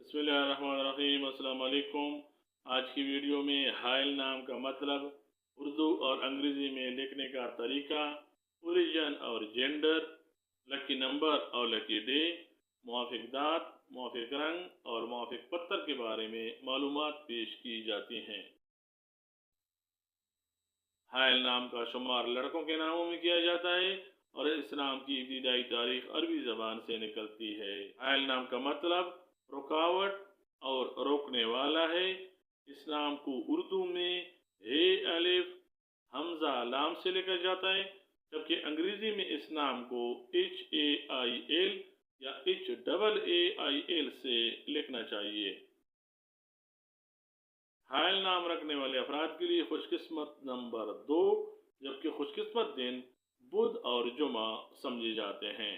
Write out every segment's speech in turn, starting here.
बिस्मिल्लाहिर्रहमानिर्रहीम। अस्सलाम वालेकुम। आज की वीडियो में हायल नाम का मतलब, उर्दू और अंग्रेज़ी में लिखने का तरीका, ओरिजिन और जेंडर, लकी नंबर और लकी डे, मुआफ़िक दात, मुआफ़िक रंग और मुआफ़िक पत्थर के बारे में मालूमात पेश की जाती हैं। हायल नाम का शुमार लड़कों के नामों में किया जाता है और इस नाम की इब्तिदाई तारीख अरबी ज़बान से निकलती है। हायल नाम का मतलब रुकावट और रोकने वाला है। इस नाम को उर्दू में हे अलिफ हमजा लाम से लिखा जाता है, जबकि अंग्रेजी में इस नाम को HAIL या HAAIL से लिखना चाहिए। हायल नाम रखने वाले अफराद के लिए खुशकिस्मत नंबर 2, जबकि खुशकिस्मत दिन बुध और जुमा समझे जाते हैं।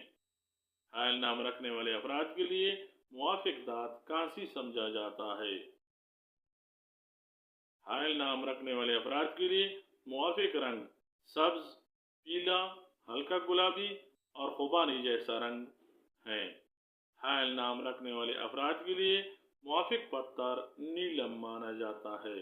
हायल नाम रखने वाले अफराद के लिए मुआफ़िक दात कांसी समझा जाता है। हायल नाम रखने वाले अफराद के लिए मुआफ़िक रंग सब्ज, पीला, हल्का गुलाबी और खुबानी जैसा रंग है। हायल नाम रखने वाले अफराद के लिए मुआफ़िक पत्थर नीलम माना जाता है।